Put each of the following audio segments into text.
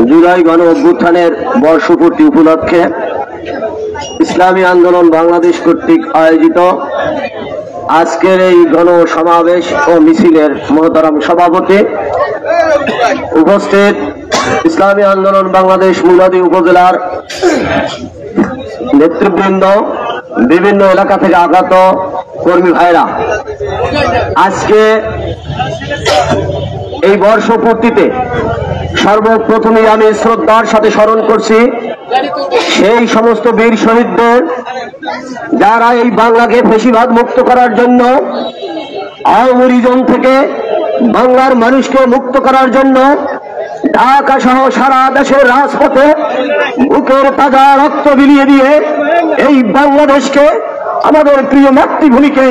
জুলাই গণ অভ্যুত্থানের বর্ষপূর্তি উপলক্ষে ইসলামী আন্দোলন বাংলাদেশ কর্তৃক আয়োজিত আজকের এই গণ সমাবেশ ও মিছিলের মহতারাম সভাপতি, উপস্থিত ইসলামী আন্দোলন বাংলাদেশ মুলাদী উপজেলার নেতৃবৃন্দ, বিভিন্ন এলাকা থেকে আগত কর্মী ভাইরা, আজকে এই বর্ষপূর্তিতে সর্বপ্রথমে আমি শ্রদ্ধার সাথে স্মরণ করছি সেই সমস্ত বীর শহীদদের যারা এই বাংলাকে ফ্যাসিবাদ মুক্ত করার জন্য, আওয়ামী রিজন থেকে বাংলার মানুষকে মুক্ত করার জন্য ঢাকা সহ সারা দেশের রাজপথে বুকের তাজা রক্ত বিলিয়ে দিয়ে এই বাংলাদেশকে, আমাদের প্রিয় মাতৃভূমিকে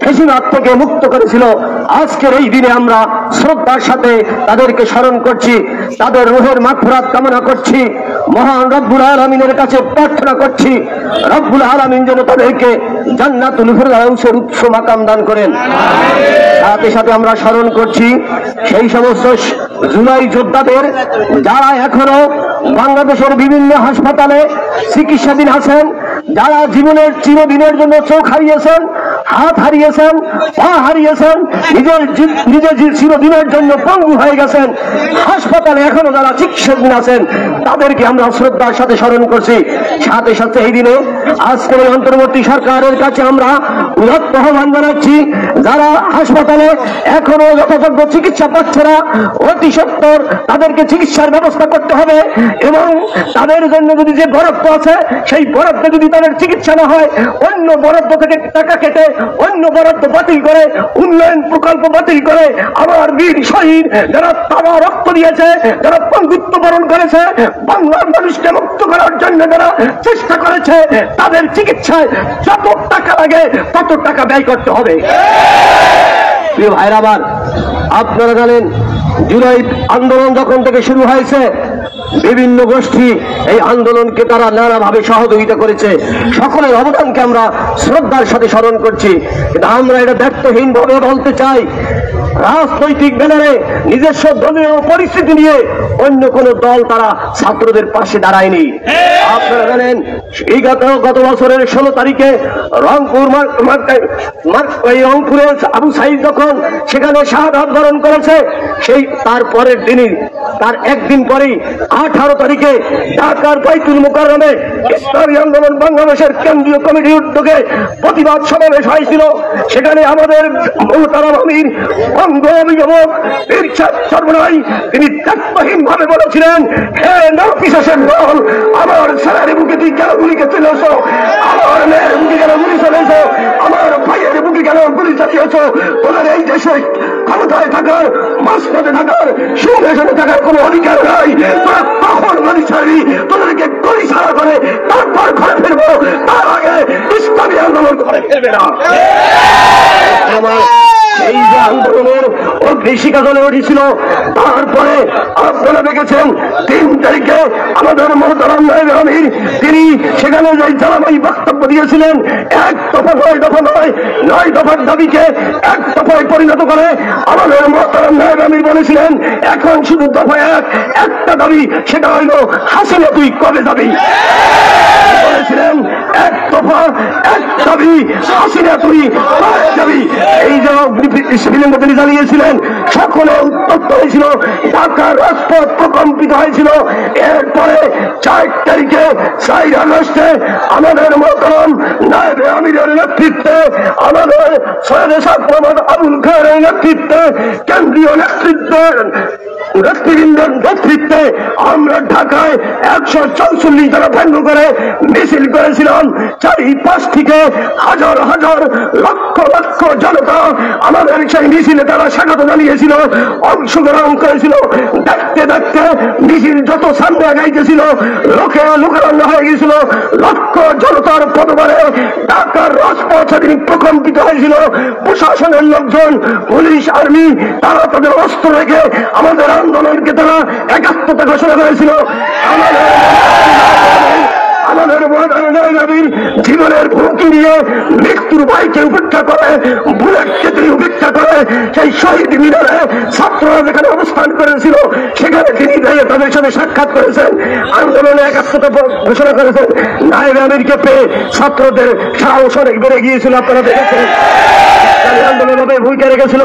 ফ্যাসিবাদ থেকে মুক্ত করেছিল। আজকের এই দিনে আমরা শ্রদ্ধার সাথে তাদেরকে স্মরণ করছি, তাদের রূহের মাগফিরাত কামনা করছি, মহান রব্বুল আলামিনের কাছে প্রার্থনা করছি রব্বুল আলামিন যেন তাদেরকে জান্নাতুল ফিরদাউসের উচ্চ মাকাম দান করেন। সাথে সাথে আমরা স্মরণ করছি সেই সমস্ত জুলাই যোদ্ধাদের যারা এখনো বাংলাদেশের বিভিন্ন হাসপাতালে চিকিৎসাধীন আছেন, যারা জীবনের চিরদিনের জন্য চোখ হারিয়েছেন, হাত হারিয়েছেন, পা হারিয়েছেন, নিজের চিরদিনের জন্য পঙ্গু হয়ে গেছেন, হাসপাতালে এখনো যারা চিকিৎসাধীন আছেন, তাদেরকে আমরা শ্রদ্ধার সাথে স্মরণ করছি। সাথে সাথে এই দিনে আজকের অন্তর্বর্তী সরকারের কাছে আমরা উদাত্ত আহ্বান জানাচ্ছি, যারা হাসপাতালে এখনো যথাযোগ্য চিকিৎসা পাচ্ছে না, অতি সত্বর তাদেরকে চিকিৎসার ব্যবস্থা করতে হবে এবং তাদের জন্য যদি যে বরাদ্দ আছে সেই বরাদ্দে যদি তাদের চিকিৎসা না হয়, অন্য বরাদ্দ থেকে টাকা কেটে অন্য বরাদ্দ বাতিল করে, উন্নয়ন প্রকল্প বাতিল করে আমার বীর শহীদ যারা তারা রক্ত দিয়েছে, যারা পঙ্গুত্ব বরণ করেছে, বাংলার মানুষকে মুক্ত করার জন্য যারা চেষ্টা করেছে, তাদের চিকিৎসায় যত টাকা লাগে তত টাকা ব্যয় করতে হবে। প্রিয় ভাইরা আমার, আপনারা জানেন জুলাই আন্দোলন যখন থেকে শুরু হয়েছে বিভিন্ন গোষ্ঠী এই আন্দোলনকে তারা নানাভাবে সহযোগিতা করেছে, সকলের অবদানকে আমরা শ্রদ্ধার সাথে স্মরণ করছি। কিন্তু আমরা এটা ব্যর্থহীন ভাবে বলতে চাই, রাজনৈতিক ব্যানারে নিজস্ব দলীয় পরিস্থিতি নিয়ে অন্য কোন দল তারা ছাত্রদের পাশে দাঁড়ায়নি। আপনারা জানেন এই গত বছরের 16 তারিখে রংপুরে আবু সাইদ যখন সেখানে শাহাদাত বরণ করেছে, সেই তারপরের দিনই, তার একদিন পরেই 18 তারিখে ঢাকার বাইতুল মুকাররমে ইসলামী আন্দোলন বাংলাদেশের কেন্দ্রীয় কমিটির উদ্যোগে প্রতিবাদ সমাবেশ হয়েছিল। সেখানে আমাদের মোহতারাম আমির বঙ্গ অভিভাবক ইরশাদ সর্বনাই তিনি দায়িত্বহীন ভাবে বলেছিলেন, হে নরপিশাচের দল, আমার ছেলের বুকে তুই কেন গুলিকে চলেছ, আমার মেয়ের বুকে কেন গুলি চলেছ, আমার ভাইয়ের বুকে কেন গুলি চালিয়েছ, তোদের এই দেশে ক্ষমতায় থাকার, মাঝপথে থাকার, সিংহাসনে থাকার কোন অধিকার নাই। তোরা কখন গুলি ছাড়বি, তোদেরকে গুলি ছাড়া করে তারপর ঘরে ফিরবো, তার আগে ইসলামী আন্দোলন ঘরে ফিরবে না। এই যে আন্দোলনের অগ্নিশিখা জ্বলে উঠেছিল, তারপরে আপনারা দেখেছেন 3 তারিখে আমাদের মোহতারাম নায়েবে আমির তিনি সেখানে যে জ্বালাময়ী বক্তব্য দিয়েছিলেন, 1 দফা 9 দফা নয়, 9 দফার দাবিকে 1 দফায় পরিণত করে আমাদের মোহতারাম নায়েবে আমির বলেছিলেন এখন শুধু দফা একটা দাবি, সেটা হইল হাসিনা তুই কবে যাবি। বলেছিলেন 1 দফা 1 দাবি, হাসিনা তুই কবে যাবি। এই যে বিলম্ব তিনি জানিয়েছিলেন, সকলে উত্তপ্ত হয়েছিল, ঢাকার রাজপথ প্রকম্পিত হয়েছিল। এরপরে 4 তারিখে 4 আগস্টে আমাদের মোহতারাম নায়েবে আমিরের নেতৃত্বে, আমাদের সৈয়দ সাদ মোহাম্মদ আবুল খায়ের নেতৃত্বে, কেন্দ্রীয় নেতৃবৃন্দের নেতৃত্বে আমরা ঢাকায় 144 ধারা ভঙ্গ করে মিছিল করেছিলাম। চারিপাশ থেকে হাজার হাজার লক্ষ লক্ষ জনতা আমাদের সেই মিছিলে তারা স্বাগত জানিয়েছিল, অংশগ্রহণ করেছিল। দেখতে দেখতে মিছিল যত সামনে আগাইতেছিল, লোকে লোকারণ্য হয়ে গেছিল, লক্ষ জনতার পদবারে ঢাকার রাজপথ সেদিন প্রকম্পিত হয়েছিল। প্রশাসনের লোকজন, পুলিশ, আর্মি তারা তাদের অস্ত্র রেখে আমাদের আন্দোলনকে তারা একাত্মতা ঘোষণা করেছিল। আমাদের নবীর জীবনের ঝুঁকি নিয়ে মৃত্যুর ভয়কে উপেক্ষা করে, বুলেটকে তিনি উপেক্ষা করে সেই শহীদ মিনারে ছাত্ররা যেখানে অবস্থান করেছিল সেখানে তিনি তাদের সাথে সাক্ষাৎ করেছেন, আন্দোলনে একাত্মতা ঘোষণা করেছেন। নায়েব আমিরকে পেয়ে ছাত্রদের সাহস অনেক বেড়ে গিয়েছিল, আপনারা দেখেছেন। আন্দোলনে ভূমিকা রেখেছিল।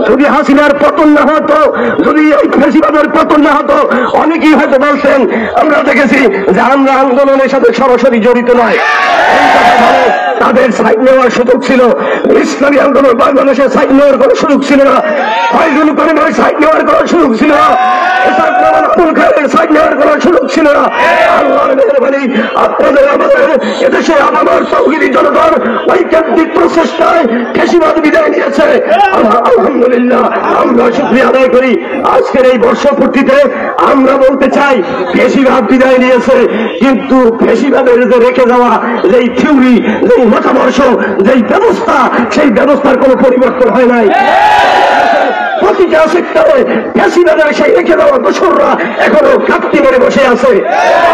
যদি হাসিনার পতন না হতো, যদি এই ফেসিবাদের পতন না হতো, অনেকেই হয়তো বলছেন, আমরা দেখেছি যে আমরা আন্দোলনের সাথে সরাসরি জড়িত নয়, এই কথা বলে তাদের সাইড নেওয়ার সুযোগ ছিল। ইসলামী আন্দোলন বাংলাদেশে সাইড নেওয়ার কোনো সুযোগ ছিল না, ফয়জুল করিমের সাইড নেওয়ার কোনো সুযোগ ছিল না, সাইড নেওয়ার কোনো সুযোগ ছিল না। আল্লাহর মেহেরবানি আপনাদের আমাদের এদেশে আমার তৌহিদি জনতার ঐকান্তিক প্রচেষ্টায় ফ্যাসিবাদ বিদায় নিয়েছে। আলহামদুলিল্লাহ, আমরা শুকরিয়া আদায় করি। আজকের এই বর্ষপূর্তিতে আমরা বলতে চাই ফ্যাসিবাদ বিদায় নিয়েছে, কিন্তু ফ্যাসিবাদের যে রেখে যাওয়া যেই থিওরি, যেই মতামর্শ, যেই ব্যবস্থা, সেই ব্যবস্থার কোনো পরিবর্তন হয় নাই। প্রতিটা সেক্টরে ফ্যাসিবাদের সেই রেখে দেওয়া দোসররা এখনো ঘাটতি মেরে বসে আছে।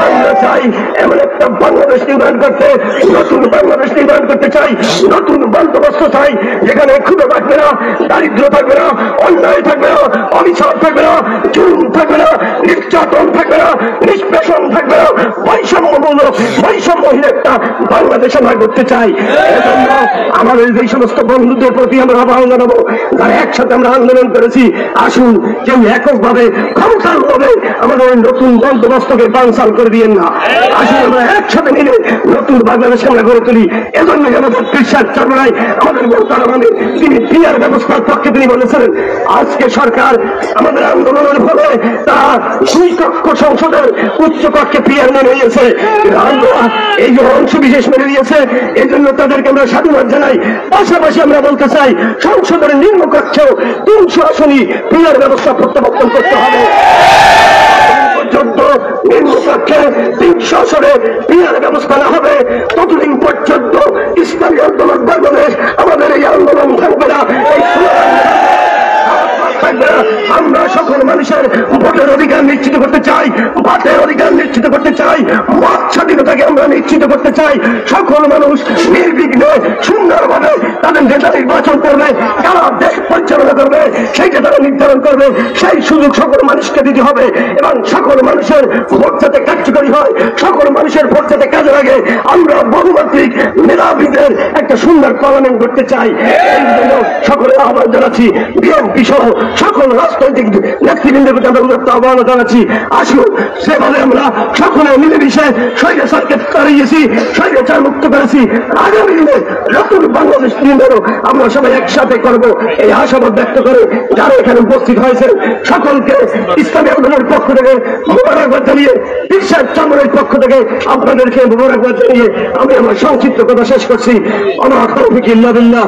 আমরা চাই এমন একটা বাংলাদেশ নির্মাণ করতে, নতুন বাংলাদেশ নির্মাণ করতে চাই, নতুন বন্দোবস্ত চাই যেখানে ক্ষুধা থাকবে না, দারিদ্র থাকবে না, অন্যায় থাকবে না, অবিচার থাকবে না, জুলুম থাকবে না, নির্যাতন থাকবে না, নিষ্পেষণ থাকবে না, বৈষম্যমূলক বৈষম্যহীন একটা বাংলাদেশ আমরা করতে চাই। এজন্য আমাদের যে সমস্ত বন্ধুদের প্রতি আমরা আহ্বান জানাবো, যারা একসাথে আমরা আন্দোলন করেছি, আসুন কেউ এককভাবে ক্ষমতার লোভে আমাদের নতুন বন্দোবস্তকে বানচাল করে দিয়েন না। আসুন আমরা একসাথে মিলে নতুন বাংলাদেশ আমরা গড়ে তুলি। এজন্যই আমাদের বিশ্বাস চর্মায় আমাদের মোহতারাম তিনি পিয়ার ব্যবস্থার পক্ষে তিনি বলেছিলেন, আজকে সরকার আমাদের আন্দোলনের ফলে তার দুই কক্ষ সংসদের উচ্চ কক্ষে পিয়ার মেনে নিয়েছে। এই যে অংশ বিশেষ মেনে নিয়েছে, এই জন্য তাদেরকে আমরা সাধুবাদ জানাই। পাশাপাশি আমরা বলতে চাই সংসদের নিম্নকক্ষেও 300 আসনই পিয়ার ব্যবস্থা প্রত্যাবর্তন করতে হবে। পর্যন্ত নিম্নকক্ষে 300 আসনে পিয়ার ব্যবস্থা না হবে, ততদিন পর্যন্ত ইসলামী আন্দোলন বাংলাদেশ আমাদের এই আন্দোলন থাকবে না, এই থাকবে না। আমরা সকল মানুষের ভোটের অধিকার নিশ্চিত করতে চাই, ভাতের অধিকার নিশ্চিত করতে চাই, মত স্বাধীনতাকে আমরা নিশ্চিত করতে চাই। সকল মানুষ নির্বিঘ্নে সুন্দরভাবে তাদের নেতা নির্বাচন করবে, কারা দেশ পরিচালনা করবে সেইটা তারা নির্ধারণ করবে। সেই সুযোগ সকল মানুষকে দিতে হবে এবং সকল মানুষের ভোট যাতে কার্যকরী হয়, সকল মানুষের ভোট যাতে কাজে লাগে। আমরা বহুমাত্রিক মেধাবীদের একটা সুন্দর পার্লামেন্ট করতে চাই। এই জন্য সকলের আহ্বান জানাচ্ছি, বিএনপি সহ সকল রাজনৈতিক নেতৃবৃন্দের প্রতি আমরা আহ্বান জানাচ্ছি, আসুন সেভাবে আমরা সকলে মিলেমিশে স্বৈরাচারকে তাড়িয়েছি, স্বৈরাচার মুক্ত করেছি। আগামী দিনে নতুন বাংলাদেশ নির্মাণও আমরা সবাই একসাথে করব, এই আশাবাদ ব্যক্ত করে যারা এখানে উপস্থিত হয়েছে সকলকে ইসলামী আন্দোলনের পক্ষ থেকে মোবারকবাদ জানিয়ে, বিশ্বাস চন্দ্রের পক্ষ থেকে আপনাদেরকে মোবারকবাদ জানিয়ে আমি আমার সংক্ষিপ্ত কথা শেষ করছি। আমার তৌফিক ইল্লা বিল্লাহ।